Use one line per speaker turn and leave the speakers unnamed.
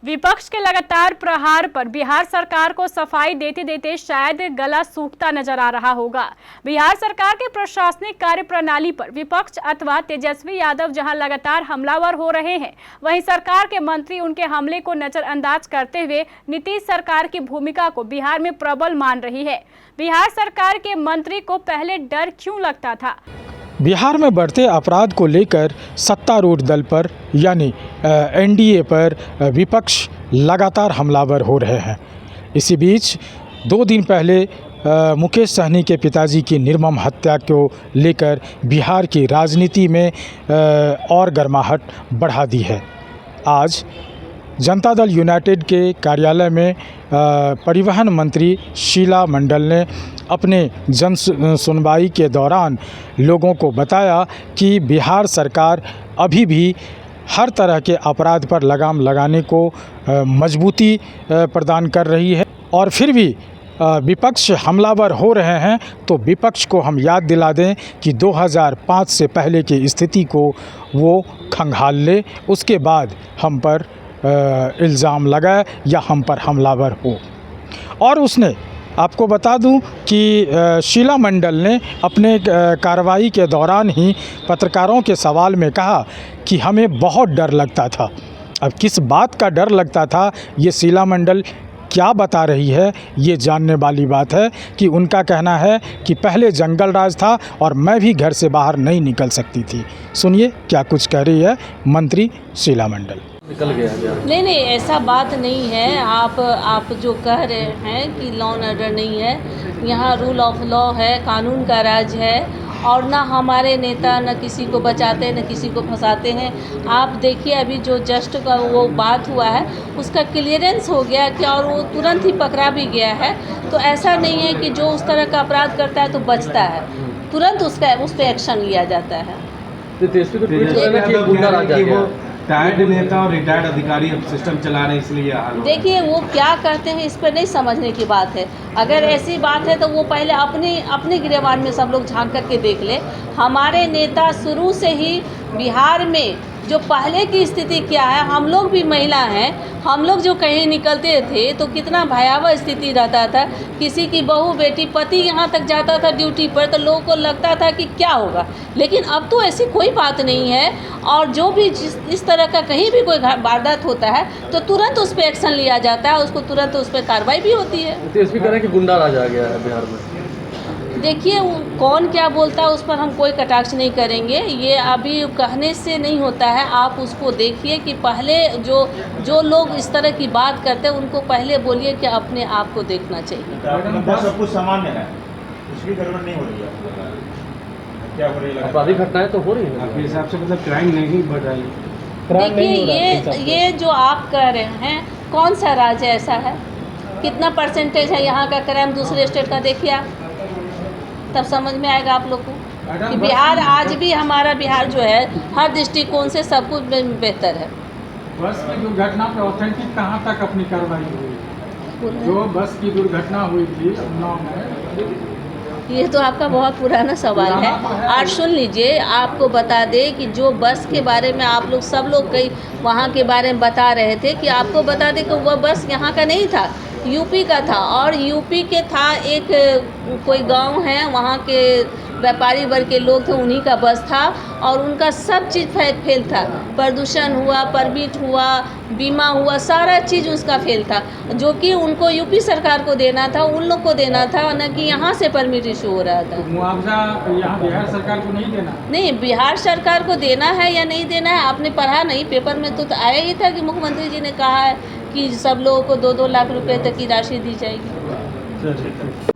विपक्ष के लगातार प्रहार पर बिहार सरकार को सफाई देते देते शायद गला सूखता नजर आ रहा होगा। बिहार सरकार के प्रशासनिक कार्य प्रणाली पर विपक्ष अथवा तेजस्वी यादव जहां लगातार हमलावर हो रहे हैं, वहीं सरकार के मंत्री उनके हमले को नजरअंदाज करते हुए नीतीश सरकार की भूमिका को बिहार में प्रबल मान रही है। बिहार सरकार के मंत्री को पहले डर क्यों लगता था?
बिहार में बढ़ते अपराध को लेकर सत्तारूढ़ दल पर यानी एनडीए पर विपक्ष लगातार हमलावर हो रहे हैं। इसी बीच 2 दिन पहले मुकेश सहनी के पिताजी की निर्मम हत्या को लेकर बिहार की राजनीति में और गर्माहट बढ़ा दी है। आज जनता दल यूनाइटेड के कार्यालय में परिवहन मंत्री शीला मंडल ने अपने जन सुनवाई के दौरान लोगों को बताया कि बिहार सरकार अभी भी हर तरह के अपराध पर लगाम लगाने को मजबूती प्रदान कर रही है और फिर भी विपक्ष हमलावर हो रहे हैं। तो विपक्ष को हम याद दिला दें कि 2005 से पहले की स्थिति को वो खंगाल ले, उसके बाद हम पर इल्ज़ाम लगाए या हम पर हमलावर हो। और उसने आपको बता दूं कि शीला मंडल ने अपने कार्रवाई के दौरान ही पत्रकारों के सवाल में कहा कि हमें बहुत डर लगता था। अब किस बात का डर लगता था, ये शीला मंडल क्या बता रही है, ये जानने वाली बात है कि उनका कहना है कि पहले जंगल राज था और मैं भी घर से बाहर नहीं निकल सकती थी। सुनिए क्या कुछ कह रही है मंत्री शीला मंडल।
निकल गया
नहीं, ऐसा बात नहीं है। आप जो कह रहे हैं कि लॉ एंड ऑर्डर नहीं है, यहाँ रूल ऑफ लॉ है, कानून का राज है और ना हमारे नेता न किसी को बचाते न किसी को फंसाते हैं। आप देखिए अभी जो जस्ट का वो बात हुआ है उसका क्लियरेंस हो गया कि और वो तुरंत ही पकड़ा भी गया है। तो ऐसा नहीं है कि जो उस तरह का अपराध करता है तो बचता है, तुरंत उस पर एक्शन लिया जाता है।
रिटायर्ड नेता और रिटायर्ड अधिकारी अब सिस्टम चला रहे हैं, इसलिए हाल।
देखिए वो क्या कहते हैं इस पर नहीं समझने की बात है। अगर ऐसी बात है तो वो पहले अपने गिरेबान में सब लोग झांक करके देख ले। हमारे नेता शुरू से ही बिहार में जो पहले की स्थिति क्या है, हम लोग भी महिला हैं, हम लोग जो कहीं निकलते थे तो कितना भयावह स्थिति रहता था। किसी की बहू बेटी पति यहाँ तक जाता था ड्यूटी पर तो लोगों को लगता था कि क्या होगा, लेकिन अब तो ऐसी कोई बात नहीं है। और जो भी इस तरह का कहीं भी कोई वारदात होता है तो तुरंत उस पर एक्शन लिया जाता है, उसको तुरंत उस पर कार्रवाई भी होती है।
तेजस्वी कह रहे हैं कि गुंडा राज आ गया है बिहार में।
देखिए कौन क्या बोलता है उस पर हम कोई कटाक्ष नहीं करेंगे, ये अभी कहने से नहीं होता है। आप उसको देखिए कि पहले जो लोग इस तरह की बात करते हैं उनको पहले बोलिए कि अपने आप को देखना चाहिए।
सब कुछ सामान्य है, कुछ भी गड़बड़ नहीं हो रही है। क्या हो रही है?
आपराधिक घटनाएं तो हो रही है आपके हिसाब से, मतलब क्राइम नहीं बढ़ रही है।
देखिए ये जो आप कह रहे हैं कौन सा राज्य ऐसा है, कितना परसेंटेज है यहाँ का क्राइम दूसरे स्टेट का, देखिए आप तब समझ में आएगा आप लोग को कि बिहार आज भी हमारा बिहार जो है हर दृष्टिकोण से सब कुछ बेहतर है।
बस की दुर्घटना पर ऑथेंटिक कहाँ तक अपनी कार्रवाई हुई? जो बस की दुर्घटना हुई थी उन्नाव में,
ये तो आपका बहुत पुराना सवाल है। और सुन लीजिए, आपको बता दें कि जो बस के बारे में आप लोग सब लोग कई वहाँ के बारे में बता रहे थे कि आपको बता दें कि वह बस यहाँ का नहीं था, यूपी का था। और यूपी के था, एक कोई गांव है वहाँ के व्यापारी वर्ग के लोग थे, उन्हीं का बस था और उनका सब चीज़ फेल था। प्रदूषण हुआ, परमिट हुआ, बीमा हुआ, सारा चीज़ उसका फेल था, जो कि उनको यूपी सरकार को देना था, उन लोग को देना था, न कि यहाँ से परमिट इशू हो रहा था।
मुआवजा यहाँ बिहार सरकार को नहीं देना?
नहीं, बिहार सरकार को देना है या नहीं देना है आपने पढ़ा नहीं? पेपर में तो आया ही था कि मुख्यमंत्री जी ने कहा है कि सब लोगों को 2-2 लाख रुपए तक की राशि दी जाएगी।